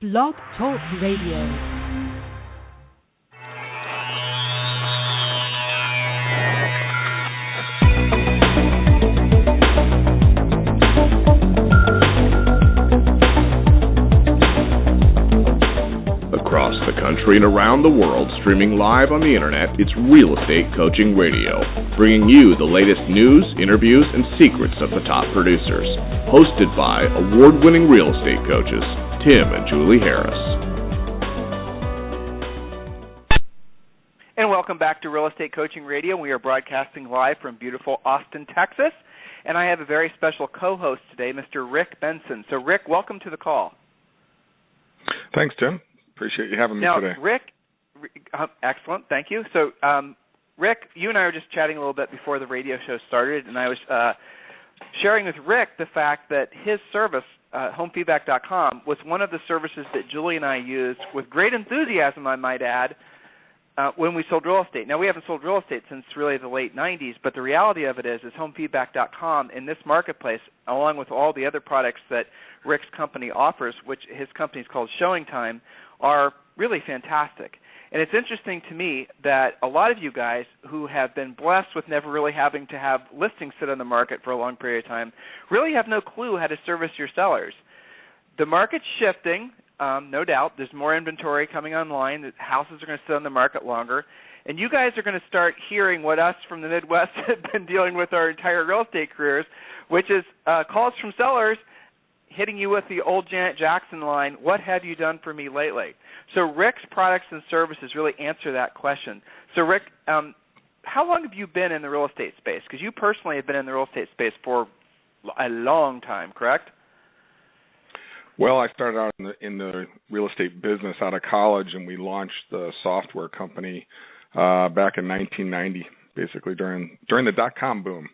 Blog Talk Radio. Across the country and around the world, streaming live on the internet, it's Real Estate Coaching Radio, bringing you the latest news, interviews, and secrets of the top producers. Hosted by award-winning real estate coaches, Tim and Julie Harris. And welcome back to Real Estate Coaching Radio. We are broadcasting live from beautiful Austin, Texas. And I have a very special co-host today, Mr. Rick Bengson. So, Rick, welcome to the call. Thanks, Tim. Appreciate you having me today. Now, Rick, excellent, thank you. So, Rick, you and I were just chatting a little bit before the radio show started, and I was sharing with Rick the fact that his service, homefeedback.com, was one of the services that Julie and I used with great enthusiasm, I might add, when we sold real estate. Now, we haven't sold real estate since really the late 90s, but the reality of it is homefeedback.com in this marketplace, along with all the other products that Rick's company offers, which his company is called ShowingTime, are really fantastic. And it's interesting to me that a lot of you guys who have been blessed with never really having to have listings sit on the market for a long period of time really have no clue how to service your sellers. The market's shifting, no doubt. There's more inventory coming online. The houses are going to sit on the market longer. And you guys are going to start hearing what us from the Midwest have been dealing with our entire real estate careers, which is calls from sellers hitting you with the old Janet Jackson line, what have you done for me lately? So Rick's products and services really answer that question. So Rick, how long have you been in the real estate space? Because you personally have been in the real estate space for a long time, correct? Well, I started out in the real estate business out of college, and we launched the software company back in 1990, basically during the dot-com boom.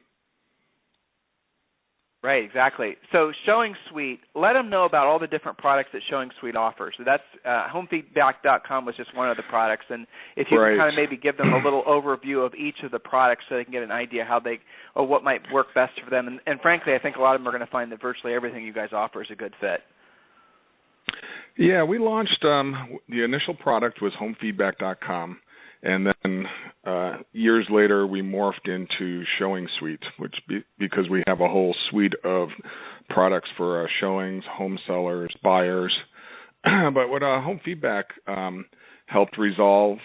Right, exactly. So ShowingSuite, let them know about all the different products that ShowingSuite offers. So that's homefeedback.com was just one of the products. And if you can kind of maybe give them a little overview of each of the products so they can get an idea how they or what might work best for them. And frankly, I think a lot of them are going to find that virtually everything you guys offer is a good fit. Yeah, we launched, the initial product was homefeedback.com. And then years later, we morphed into ShowingSuite, which because we have a whole suite of products for showings, home sellers, buyers. But what Home Feedback helped resolve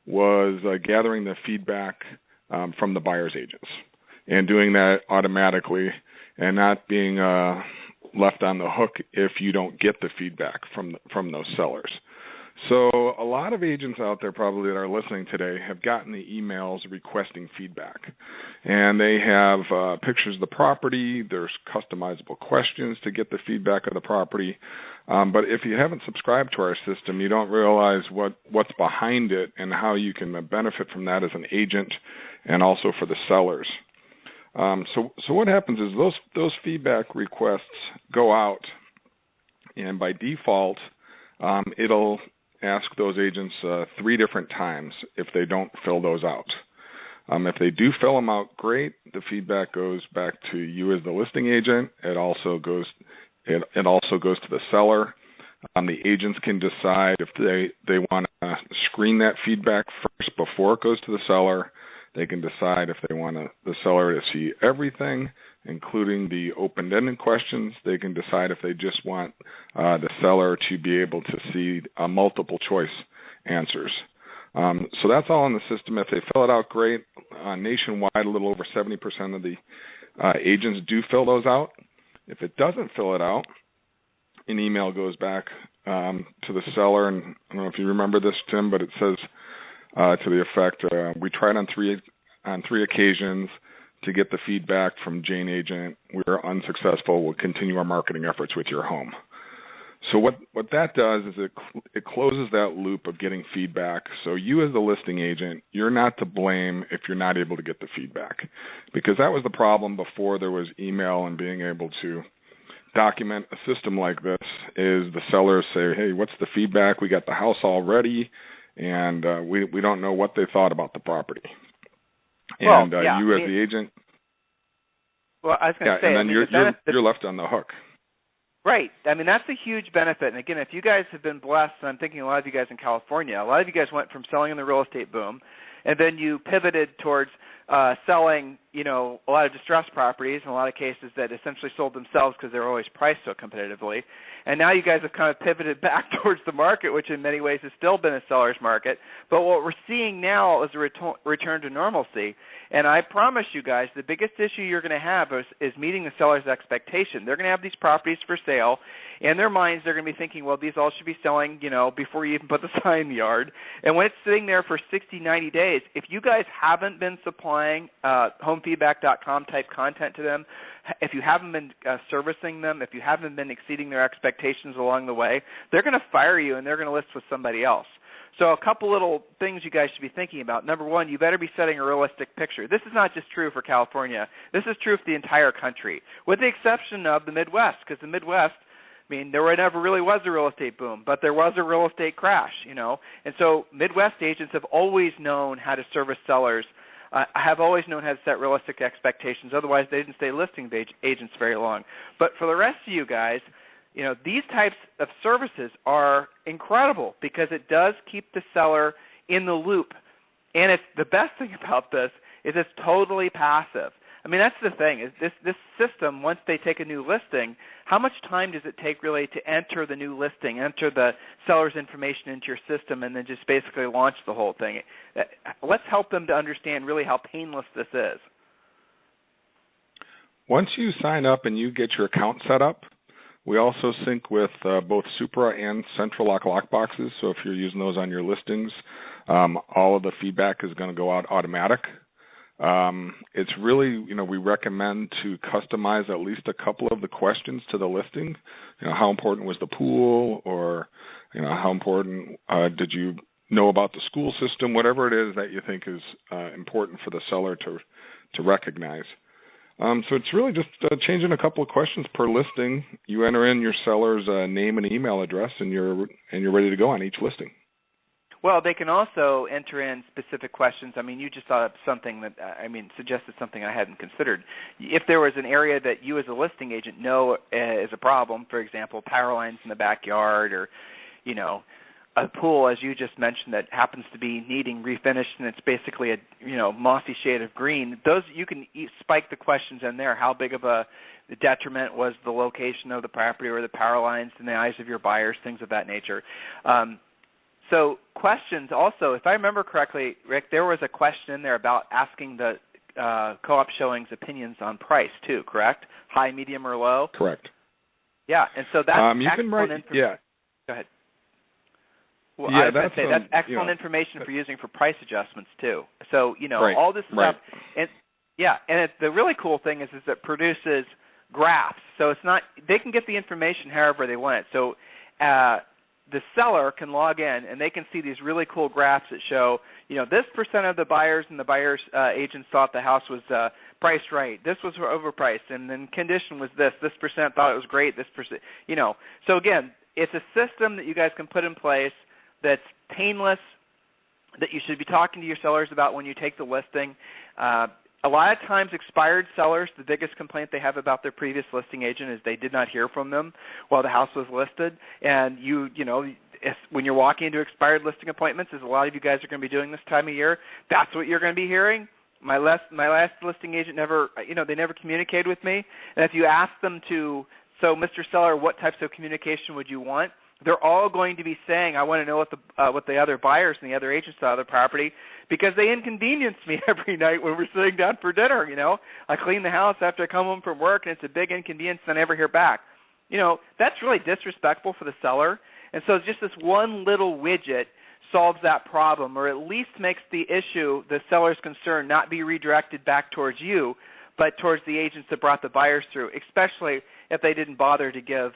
was gathering the feedback from the buyer's agents and doing that automatically and not being left on the hook if you don't get the feedback from those sellers. So a lot of agents out there probably that are listening today have gotten the emails requesting feedback. And they have pictures of the property. There's customizable questions to get the feedback of the property. But if you haven't subscribed to our system, you don't realize what's behind it and how you can benefit from that as an agent and also for the sellers. So what happens is those feedback requests go out, and by default, it'll ask those agents 3 different times if they don't fill those out. If they do fill them out, great. The feedback goes back to you as the listing agent. It also goes to the seller. The agents can decide if they want to screen that feedback first before it goes to the seller. They can decide if they want the seller to see everything, including the open-ended questions. They can decide if they just want the seller to be able to see multiple choice answers. So that's all in the system. If they fill it out, great. Nationwide, a little over 70% of the agents do fill those out. If it doesn't fill it out, an email goes back to the seller, and I don't know if you remember this, Tim, but it says to the effect, we tried on three occasions to get the feedback from Jane Agent. We were unsuccessful. We'll continue our marketing efforts with your home. So what that does is it closes that loop of getting feedback. So you as the listing agent, you're not to blame if you're not able to get the feedback, because that was the problem before there was email and being able to document a system like this is the sellers say, hey, what's the feedback? We got the house all ready, and we don't know what they thought about the property. And you as the agent, well, I was going to say, and then you're left on the hook. Right. I mean, that's a huge benefit. And again, if you guys have been blessed, and I'm thinking a lot of you guys in California, a lot of you guys went from selling in the real estate boom, and then you pivoted towards selling, a lot of distressed properties, in a lot of cases that essentially sold themselves because they were always priced so competitively. And now you guys have kind of pivoted back towards the market, which in many ways has still been a seller's market. But what we're seeing now is a return to normalcy. And I promise you guys, the biggest issue you're going to have is meeting the seller's expectation. They're going to have these properties for sale. In their minds, they're going to be thinking, well, these all should be selling, before you even put the sign in the yard. And when it's sitting there for 60, 90 days, if you guys haven't been supplying homefeedback.com type content to them, if you haven't been servicing them, if you haven't been exceeding their expectations along the way, they're going to fire you and they're going to list with somebody else. So a couple little things you guys should be thinking about. Number one, you better be setting a realistic picture. This is not just true for California. This is true for the entire country, with the exception of the Midwest, because the Midwest, there never really was a real estate boom, but there was a real estate crash, And so Midwest agents have always known how to service sellers. Have always known how to set realistic expectations. Otherwise, they didn't stay listing agents very long. But for the rest of you guys, these types of services are incredible because it does keep the seller in the loop. And it's the best thing about this is it's totally passive. That's the thing, is this system, once they take a new listing, how much time does it take really to enter the new listing, enter the seller's information into your system, and then just basically launch the whole thing? Let's help them to understand really how painless this is. Once you sign up and you get your account set up, we also sync with both Supra and Central Lock boxes. So if you're using those on your listings, all of the feedback is going to go out automatic. It's really, we recommend to customize at least a couple of the questions to the listing. How important was the pool, or, how important did you know about the school system, whatever it is that you think is important for the seller to recognize. So it's really just changing a couple of questions per listing. You enter in your seller's name and email address, and you're ready to go on each listing. Well, they can also enter in specific questions. You just thought of something that, suggested something I hadn't considered. If there was an area that you as a listing agent know is a problem, for example, power lines in the backyard, or, a pool, as you just mentioned, that happens to be needing refinished and it's basically a, mossy shade of green, those you can spike the questions in there. How big of a detriment was the location of the property or the power lines in the eyes of your buyers, things of that nature. So questions also, if I remember correctly, Rick, there was a question in there about asking the co-op showings opinions on price too, correct? High, medium, or low? Correct. Yeah, and so that's excellent information. Yeah. Go ahead. Well, yeah, that's excellent information for using for price adjustments too. So, all this stuff. And the really cool thing is it produces graphs. So it's not, they can get the information however they want it. So the seller can log in and they can see these really cool graphs that show, this percent of the buyers and the buyers agents thought the house was priced right. This was overpriced, and then condition was this. This percent thought it was great. This percent, So again, it's a system that you guys can put in place that's painless, that you should be talking to your sellers about when you take the listing. A lot of times expired sellers, the biggest complaint they have about their previous listing agent is they did not hear from them while the house was listed. And when you're walking into expired listing appointments, as a lot of you guys are going to be doing this time of year, that's what you're going to be hearing. My last listing agent they never communicated with me. And if you ask them so Mr. Seller, what types of communication would you want? They're all going to be saying, I want to know what the other buyers and the other agents saw of the property, because they inconvenience me every night when we're sitting down for dinner. I clean the house after I come home from work, and it's a big inconvenience, and I never hear back. That's really disrespectful for the seller. And so just this one little widget solves that problem, or at least makes the issue, the seller's concern, not be redirected back towards you, but towards the agents that brought the buyers through, especially if they didn't bother to give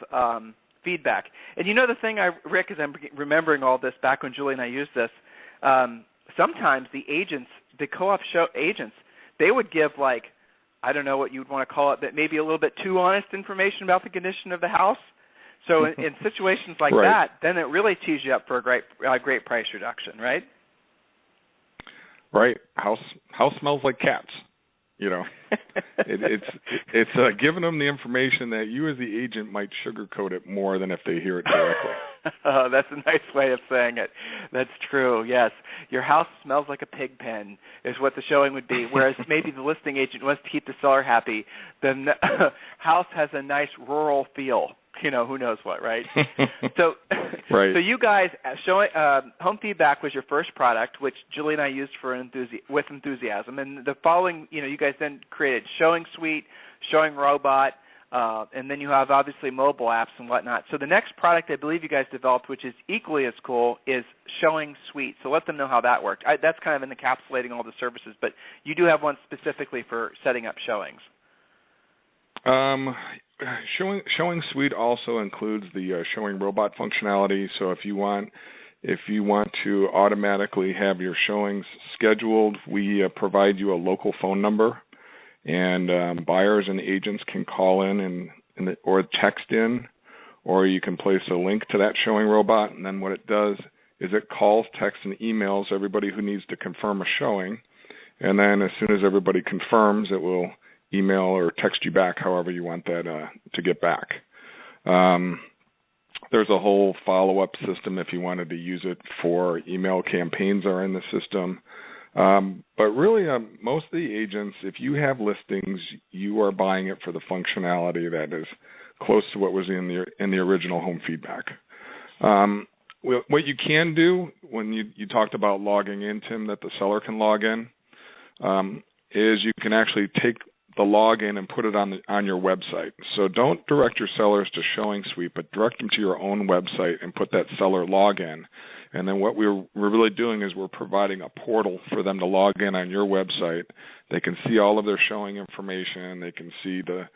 feedback. And the thing, Rick, as I'm remembering all this back when Julie and I used this, sometimes the agents, the co-op show agents, they would give I don't know what you would want to call it, but maybe a little bit too honest information about the condition of the house. So in situations like right. that, then it really tees you up for a great price reduction, right? Right. House smells like cats. It's giving them the information that you as the agent might sugarcoat it more than if they hear it directly. Oh, that's a nice way of saying it. That's true, yes. Your house smells like a pig pen is what the showing would be, whereas maybe the listing agent wants to keep the seller happy. The house has a nice rural feel. Who knows what, right? So, right. So you guys, Home Feedback was your first product, which Julie and I used with enthusiasm. And the following, you guys then created ShowingSuite, Showing Robot, and then you have obviously mobile apps and whatnot. So the next product I believe you guys developed, which is equally as cool, is ShowingSuite. So let them know how that worked. That's kind of encapsulating all the services, but you do have one specifically for setting up showings. ShowingSuite also includes the Showing Robot functionality. So if you want to automatically have your showings scheduled, we provide you a local phone number, and buyers and agents can call in or text in, or you can place a link to that Showing Robot. And then what it does is it calls, texts, and emails everybody who needs to confirm a showing. And then as soon as everybody confirms, it will email or text you back however you want that to get back. There's a whole follow-up system if you wanted to use it for email campaigns are in the system. But really, most of the agents, if you have listings, you are buying it for the functionality that is close to what was in the original Home Feedback. What you can do when you talked about logging in, Tim, that the seller can log in, is you can actually take the login and put it on your website. So don't direct your sellers to ShowingSuite, but direct them to your own website and put that seller login. And then what we're really doing is we're providing a portal for them to log in on your website. They can see all of their showing information. They can see the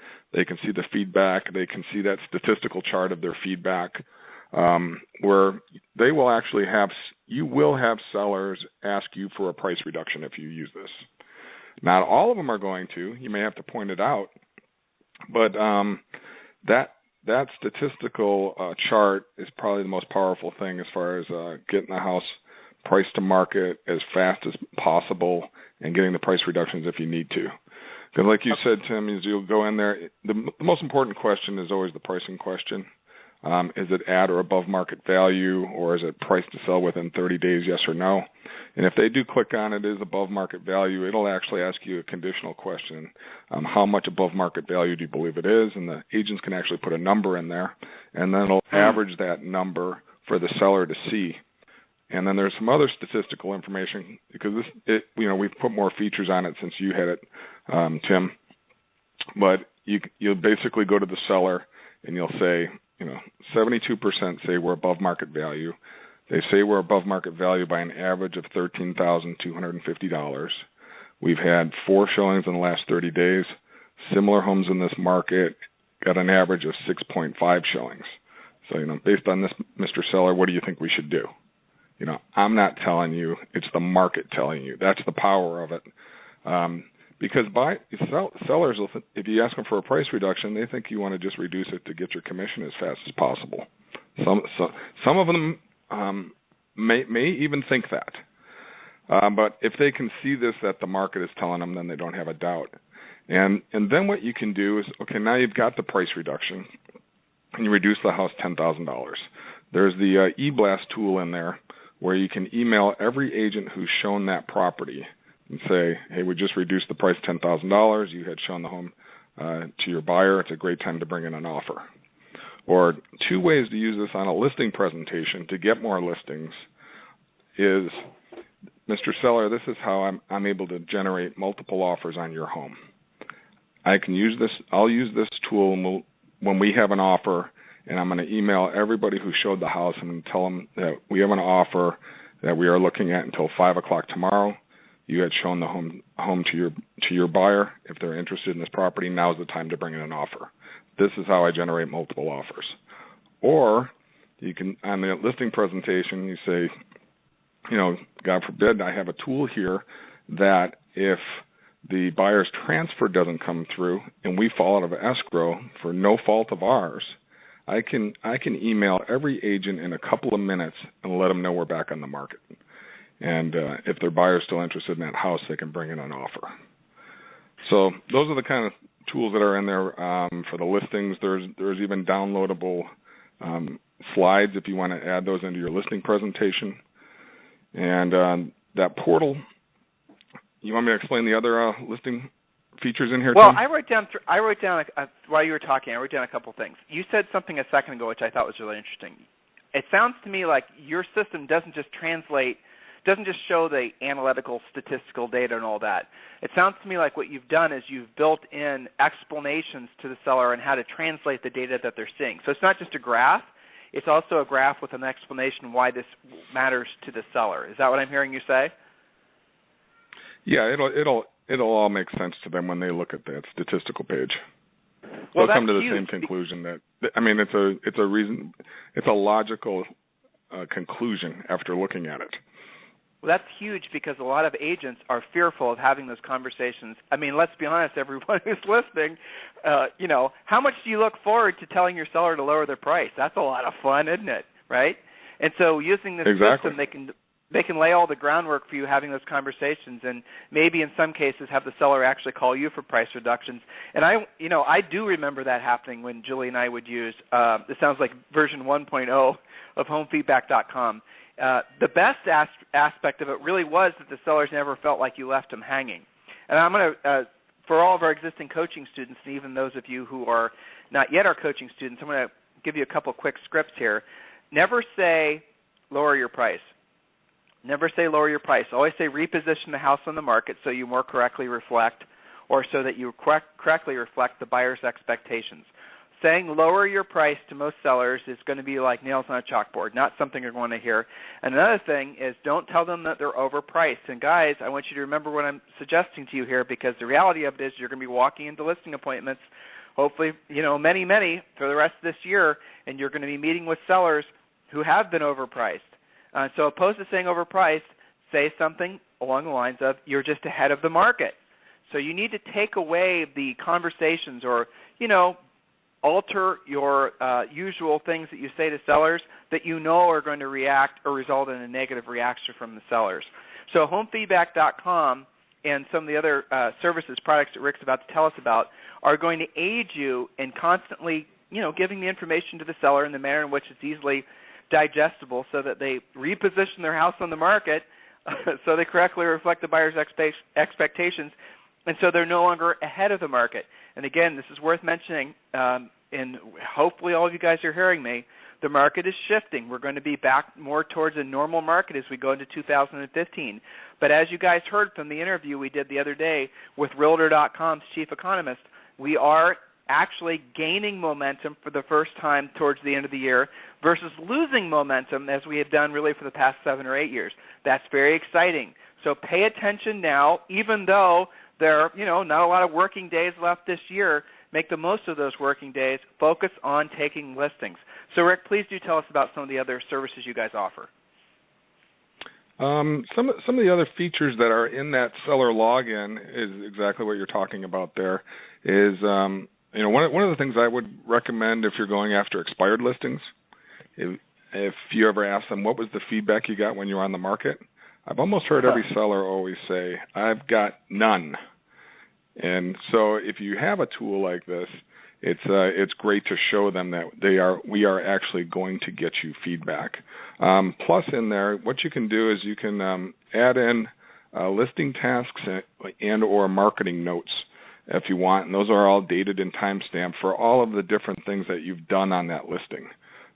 feedback. They can see that statistical chart of their feedback, where they will actually you will have sellers ask you for a price reduction if you use this. Not all of them are going to. You may have to point it out, but that statistical chart is probably the most powerful thing as far as getting the house priced to market as fast as possible and getting the price reductions if you need to. Because like you said, Tim, as you'll go in there, the most important question is always the pricing question. Is it at or above market value, or is it priced to sell within 30 days, yes or no? And if they do click on it is above market value, it'll actually ask you a conditional question. How much above market value do you believe it is? And the agents can actually put a number in there, and then it'll average that number for the seller to see. And then there's some other statistical information, because we've put more features on it since you had it, Tim. But you'll basically go to the seller and you'll say, 72% say we're above market value. They say we're above market value by an average of $13,250. We've had 4 showings in the last 30 days. Similar homes in this market got an average of 6.5 showings. So, based on this, Mr. Seller, what do you think we should do? I'm not telling you. It's the market telling you. That's the power of it. Because sellers, if you ask them for a price reduction, they think you want to just reduce it to get your commission as fast as possible. Some of them may even think that. But if they can see this, that the market is telling them, then they don't have a doubt. And then what you can do is, okay, now you've got the price reduction, and you reduce the house $10,000. There's the e-blast tool in there where you can email every agent who's shown that property and say, hey, we just reduced the price $10,000. You had shown the home to your buyer. It's a great time to bring in an offer. Or 2 ways to use this on a listing presentation to get more listings is, Mr. Seller, this is how I'm able to generate multiple offers on your home. I'll use this tool when we have an offer, and I'm going to email everybody who showed the house and tell them that we have an offer that we are looking at until 5 o'clock tomorrow. You had shown the home to your buyer. If they're interested in this property, now is the time to bring in an offer. This is how I generate multiple offers. Or you can, on the listing presentation, you say, God forbid, I have a tool here that if the buyer's transfer doesn't come through and we fall out of escrow for no fault of ours, I can email every agent in a couple of minutes and let them know we're back on the market. And if their buyer's still interested in that house, they can bring in an offer. So those are the kind of tools that are in there for the listings. There's even downloadable slides if you want to add those into your listing presentation. And that portal, you want me to explain the other listing features in here, Well, Tim? I wrote down while you were talking, I wrote down a couple things. You said something a second ago which I thought was really interesting. It sounds to me like your system doesn't just show the analytical statistical data and all that. It sounds to me like what you've done is you've built in explanations to the seller on how to translate the data that they're seeing. So it's not just a graph, it's also a graph with an explanation why this matters to the seller. Is that what I'm hearing you say? Yeah, it'll all make sense to them when they look at that statistical page. Well, they'll come to the same conclusion it's a logical conclusion after looking at it. Well, that's huge because a lot of agents are fearful of having those conversations. I mean, let's be honest, everyone who's listening, how much do you look forward to telling your seller to lower their price? That's a lot of fun, isn't it? Right? And so using this system, they can lay all the groundwork for you having those conversations, and maybe in some cases have the seller actually call you for price reductions. And I do remember that happening when Julie and I would use, it sounds like version 1.0 of homefeedback.com. The best aspect of it really was that the sellers never felt like you left them hanging. And I'm going to, for all of our existing coaching students, and even those of you who are not yet our coaching students, I'm going to give you a couple quick scripts here. Never say lower your price. Never say lower your price. Always say reposition the house on the market so you more correctly reflect, or so that you correctly reflect the buyer's expectations. Saying lower your price to most sellers is going to be like nails on a chalkboard, not something you're going to hear. And another thing is don't tell them that they're overpriced. And guys, I want you to remember what I'm suggesting to you here, because the reality of it is you're going to be walking into listing appointments, hopefully, many, many for the rest of this year, and you're going to be meeting with sellers who have been overpriced. So opposed to saying overpriced, say something along the lines of you're just ahead of the market. So you need to take away the conversations or, alter your usual things that you say to sellers that are going to react or result in a negative reaction from the sellers. So homefeedback.com and some of the other services, products that Rick's about to tell us about are going to aid you in constantly, giving the information to the seller in the manner in which it's easily digestible so that they reposition their house on the market so they correctly reflect the buyer's expectations, and so they're no longer ahead of the market. And again, this is worth mentioning, and hopefully all of you guys are hearing me, the market is shifting. We're going to be back more towards a normal market as we go into 2015. But as you guys heard from the interview we did the other day with Realtor.com's chief economist, we are actually gaining momentum for the first time towards the end of the year versus losing momentum as we have done really for the past 7 or 8 years. That's very exciting. So pay attention now, even though there are, not a lot of working days left this year. Make the most of those working days. Focus on taking listings. So, Rick, please do tell us about some of the other services you guys offer. Some of the other features that are in that seller login is exactly what you're talking about there. Is one of the things I would recommend if you're going after expired listings, if you ever ask them what was the feedback you got when you were on the market, I've almost heard every seller always say, I've got none. And so if you have a tool like this, it's great to show them that we are actually going to get you feedback. Plus in there, what you can do is you can add in listing tasks and or marketing notes if you want, and those are all dated and timestamped for all of the different things that you've done on that listing.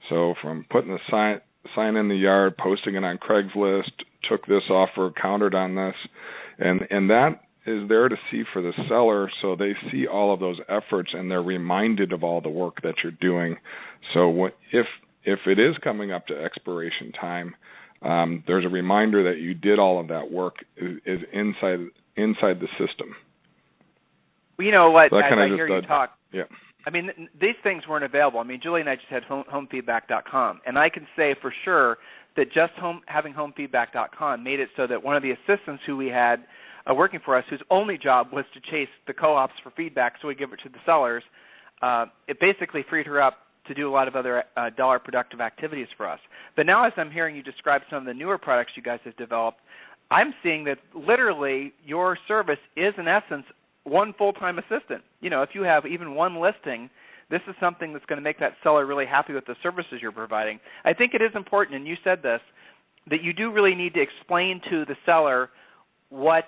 So from putting the sign in the yard, posting it on Craigslist, took this offer, countered on this, and that is there to see for the seller, so they see all of those efforts and they're reminded of all the work that you're doing. So if it is coming up to expiration time, there's a reminder that you did all of that work is inside the system. Well, you know what? So as I hear you talk, yeah. I mean, these things weren't available. I mean, Julie and I just had homefeedback.com, and I can say for sure that just having homefeedback.com made it so that one of the assistants who we had working for us, whose only job was to chase the co-ops for feedback so we give it to the sellers, it basically freed her up to do a lot of other dollar productive activities for us. But now as I'm hearing you describe some of the newer products you guys have developed, I'm seeing that literally your service is in essence one full-time assistant. If you have even one listing, this is something that's going to make that seller really happy with the services you're providing. I think it is important, and you said this, that you do really need to explain to the seller what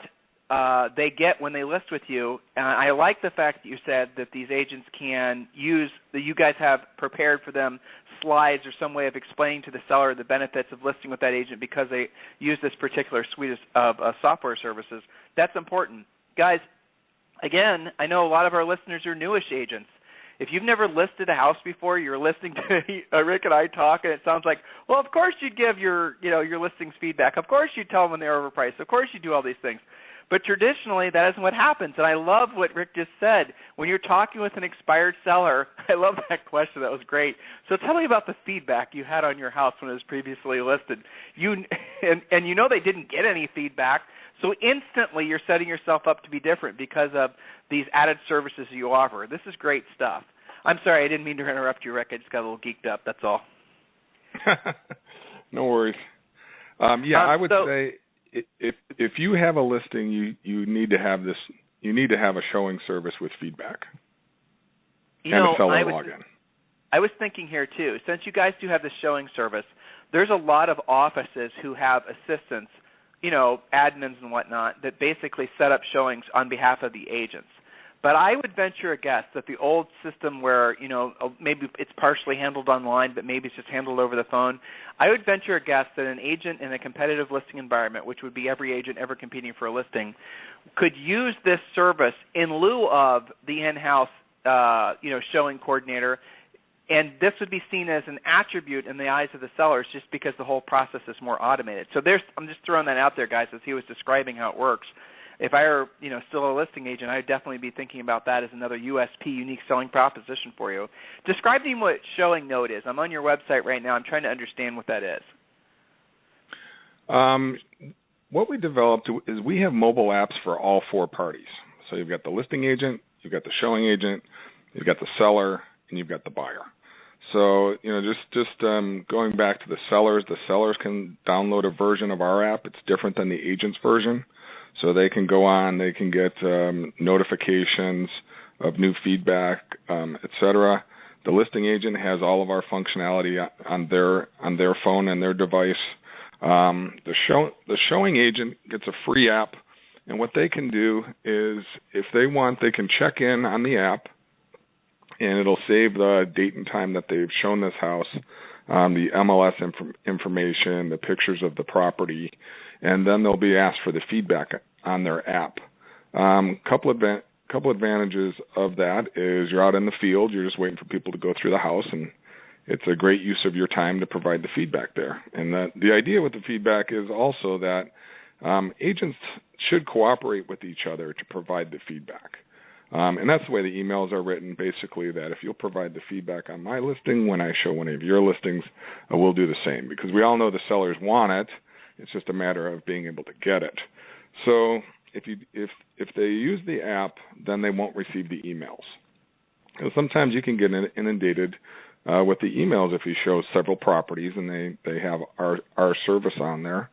they get when they list with you. I like the fact that you said that these agents can use, that you guys have prepared for them slides or some way of explaining to the seller the benefits of listing with that agent because they use this particular suite of software services. That's important. Guys, again, I know a lot of our listeners are newish agents. If you've never listed a house before, you're listening to Rick and I talk, and it sounds like, well, of course you'd give your listings feedback. Of course you'd tell them when they're overpriced. Of course you do all these things. But traditionally, that isn't what happens. And I love what Rick just said. When you're talking with an expired seller, I love that question. That was great. So tell me about the feedback you had on your house when it was previously listed. And you know they didn't get any feedback, so instantly you're setting yourself up to be different because of these added services you offer. This is great stuff. I'm sorry, I didn't mean to interrupt you, Rick. I just got a little geeked up. That's all. No worries. I would say if you have a listing, you need to have this. You need to have a showing service with feedback and a seller login. I was thinking here too. Since you guys do have the showing service, there's a lot of offices who have assistants, admins and whatnot, that basically set up showings on behalf of the agents. But I would venture a guess that the old system where, maybe it's partially handled online, but maybe it's just handled over the phone, I would venture a guess that an agent in a competitive listing environment, which would be every agent ever competing for a listing, could use this service in lieu of the in-house, showing coordinator. And this would be seen as an attribute in the eyes of the sellers just because the whole process is more automated. So I'm just throwing that out there, guys, as he was describing how it works. If I were, still a listing agent, I would definitely be thinking about that as another USP, unique selling proposition for you. Describe to me what Showing Note is. I'm on your website right now. I'm trying to understand what that is. What we developed is we have mobile apps for all four parties. So you've got the listing agent, you've got the showing agent, you've got the seller, and you've got the buyer. So, just going back to the sellers can download a version of our app. It's different than the agent's version. So they can go on, they can get notifications of new feedback, etc. The listing agent has all of our functionality on their phone and their device. The showing agent gets a free app, and what they can do is, if they want, they can check in on the app, and it'll save the date and time that they've shown this house, the MLS information, the pictures of the property, and then they'll be asked for the feedback on their app. Couple advantages of that is you're out in the field, you're just waiting for people to go through the house, and it's a great use of your time to provide the feedback there. And the idea with the feedback is also that agents should cooperate with each other to provide the feedback. And that's the way the emails are written, basically, that if you'll provide the feedback on my listing when I show one of your listings, we'll do the same, because we all know the sellers want it. It's just a matter of being able to get it. So if they use the app, then they won't receive the emails. And sometimes you can get inundated with the emails if you show several properties and they have our service on there,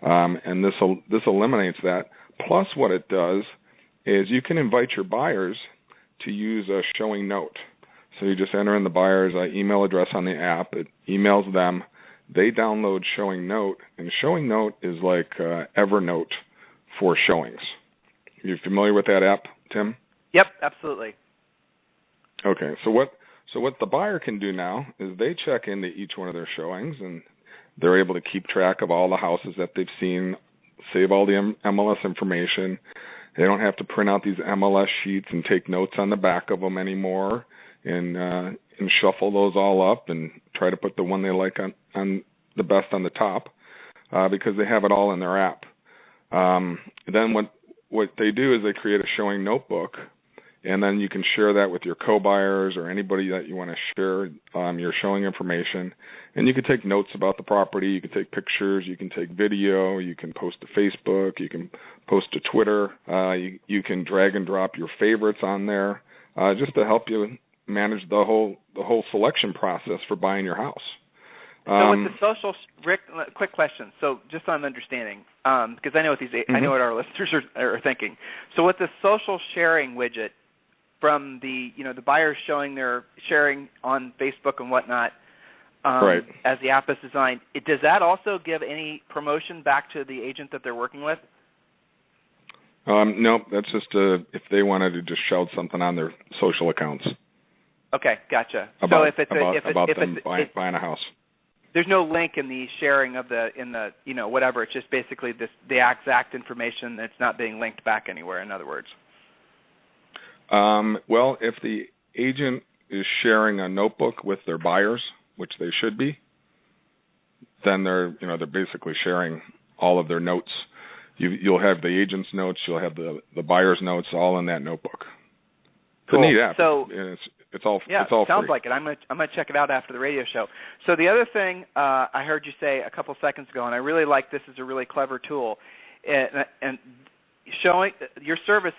and this eliminates that. Plus, what it does is you can invite your buyers to use a showing note. So you just enter in the buyer's email address on the app. It emails them. They download Showing Note, and Showing Note is like Evernote for showings. Are you familiar with that app, Tim? Yep, absolutely. Okay, so what the buyer can do now is they check into each one of their showings, and they're able to keep track of all the houses that they've seen, save all the MLS information. They don't have to print out these MLS sheets and take notes on the back of them anymore, and shuffle those all up and try to put the one they like on the best on the top, because they have it all in their app. Then what they do is they create a showing notebook, and then you can share that with your co-buyers or anybody that you want to share your showing information. And you can take notes about the property. You can take pictures. You can take video. You can post to Facebook. You can post to Twitter. You can drag and drop your favorites on there, just to help you manage the whole selection process for buying your house. So with the social, Rick, quick question. So just so I'm understanding, because I know what I know what our listeners are thinking. So with the social sharing widget, from the buyers sharing on Facebook and whatnot, right. as the app is designed, does that also give any promotion back to the agent that they're working with? No, that's just if they wanted to just shout something on their social accounts. Okay, gotcha. About them buying a house. There's no link in the sharing of whatever. It's just basically the exact information that's not being linked back anywhere. In other words. Well, if the agent is sharing a notebook with their buyers, which they should be, then they're basically sharing all of their notes. You'll have the agent's notes, you'll have the buyer's notes, all in that notebook. Cool. It's a neat app. So it's all sounds free. like it. I'm gonna check it out after the radio show. So the other thing I heard you say a couple seconds ago, and I really like this, is a really clever tool, and showing your service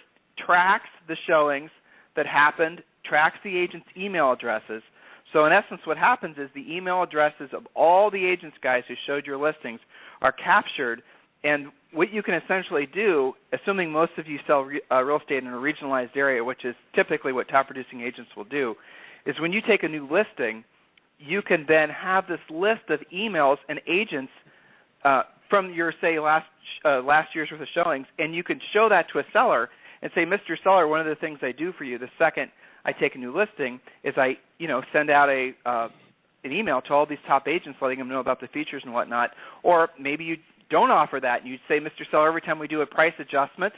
tracks the showings that happened, tracks the agent's email addresses. So in essence, what happens is the email addresses of all the agents guys who showed your listings are captured, and what you can essentially do, assuming most of you sell real estate in a regionalized area, which is typically what top-producing agents will do, is when you take a new listing, you can then have this list of emails and agents from your, say, last year's worth of showings, and you can show that to a seller and say, Mr. Seller, one of the things I do for you the second I take a new listing is I send out an email to all these top agents letting them know about the features and whatnot. Or maybe you don't offer that. You say, Mr. Seller, every time we do a price adjustment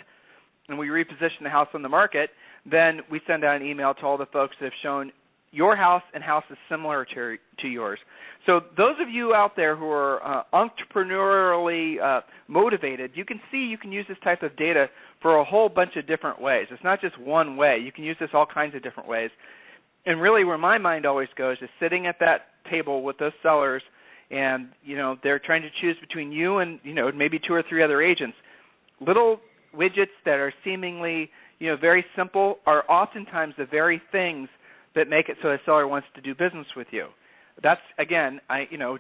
and we reposition the house on the market, then we send out an email to all the folks that have shown your house and houses similar to yours. So those of you out there who are entrepreneurially motivated, you can use this type of data for a whole bunch of different ways. It's not just one way. You can use this all kinds of different ways. And really where my mind always goes is sitting at that table with those sellers, and they're trying to choose between you and maybe two or three other agents. Little widgets that are seemingly very simple are oftentimes the very things that make it so a seller wants to do business with you. That's, again,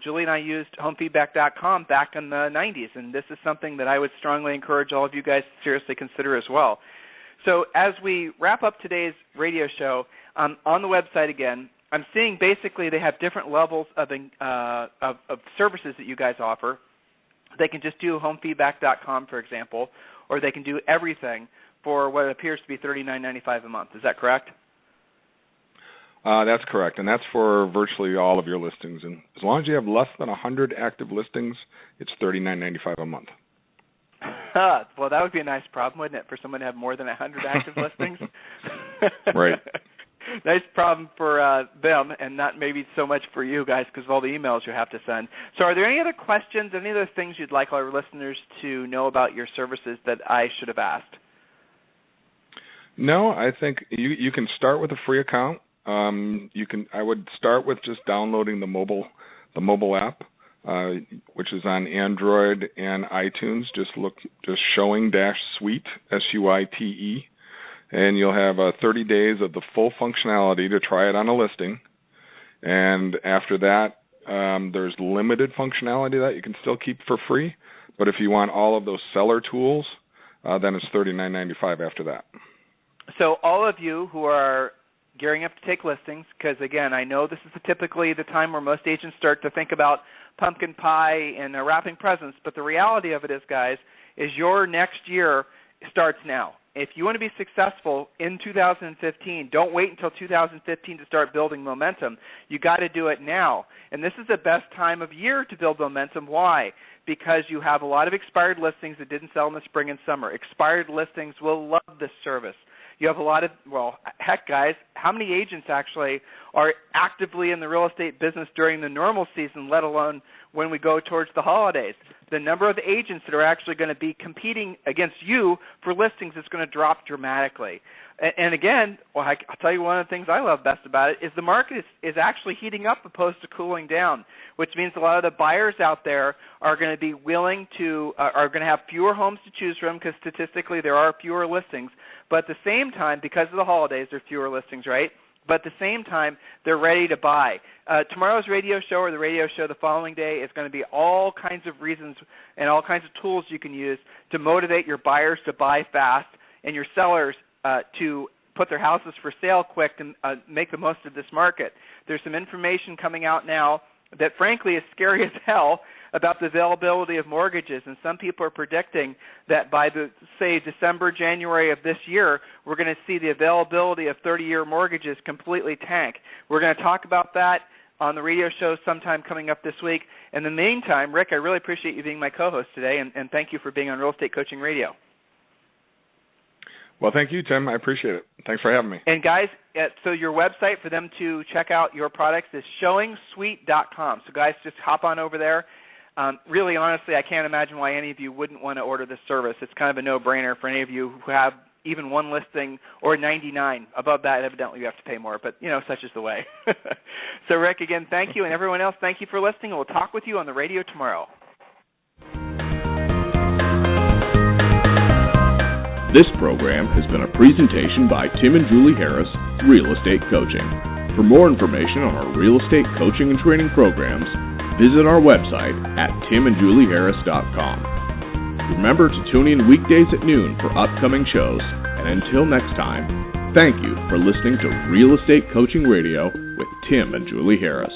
Julie and I used homefeedback.com back in the 90s, and this is something that I would strongly encourage all of you guys to seriously consider as well. So as we wrap up today's radio show, on the website again, I'm seeing basically they have different levels of services that you guys offer. They can just do homefeedback.com, for example, or they can do everything for what appears to be $39.95 a month. Is that correct? That's correct, and that's for virtually all of your listings. And as long as you have less than 100 active listings, it's $39.95 a month. Well, that would be a nice problem, wouldn't it, for someone to have more than 100 active listings? Right. Nice problem for them, and not maybe so much for you guys because of all the emails you have to send. So are there any other questions, any other things you'd like our listeners to know about your services that I should have asked? No, I think you can start with a free account. I would start with just downloading the mobile app, which is on Android and iTunes. Just Showing-Suite, SUITE, and you'll have 30 days of the full functionality to try it on a listing. And after that, there's limited functionality that you can still keep for free. But if you want all of those seller tools, then it's $39.95 after that. So all of you who are gearing up to take listings, because, again, I know this is typically the time where most agents start to think about pumpkin pie and wrapping presents, but the reality of it is, guys, is your next year starts now. If you want to be successful in 2015, don't wait until 2015 to start building momentum. You got to do it now. And this is the best time of year to build momentum. Why? Because you have a lot of expired listings that didn't sell in the spring and summer. Expired listings will love this service. You have a lot of, heck, guys, how many agents actually are actively in the real estate business during the normal season, let alone when we go towards the holidays? The number of agents that are actually going to be competing against you for listings is going to drop dramatically. And again, I'll tell you one of the things I love best about it is the market is actually heating up opposed to cooling down, which means a lot of the buyers out there are going to be willing to, are going to have fewer homes to choose from because statistically there are fewer listings. But at the same time, because of the holidays, there are fewer listings, right? but at the same time, they're ready to buy. Tomorrow's radio show or the radio show the following day is going to be all kinds of reasons and all kinds of tools you can use to motivate your buyers to buy fast and your sellers to put their houses for sale quick and make the most of this market. There's some information coming out now that frankly is scary as hell about the availability of mortgages, and some people are predicting that by say December, January of this year, we're going to see the availability of 30-year mortgages completely tank. We're going to talk about that on the radio show sometime coming up this week. In the meantime, Rick, I really appreciate you being my co-host today, and thank you for being on Real Estate Coaching Radio. Well, thank you, Tim. I appreciate it. Thanks for having me. And guys, so your website for them to check out your products is ShowingSuite.com. So guys, just hop on over there. Really, honestly, I can't imagine why any of you wouldn't want to order this service. It's kind of a no-brainer for any of you who have even one listing or 99. Above that, evidently, you have to pay more. But, such is the way. So, Rick, again, thank you. And everyone else, thank you for listening. We'll talk with you on the radio tomorrow. This program has been a presentation by Tim and Julie Harris, Real Estate Coaching. For more information on our real estate coaching and training programs, visit our website at timandjulieharris.com. Remember to tune in weekdays at noon for upcoming shows, and until next time, thank you for listening to Real Estate Coaching Radio with Tim and Julie Harris.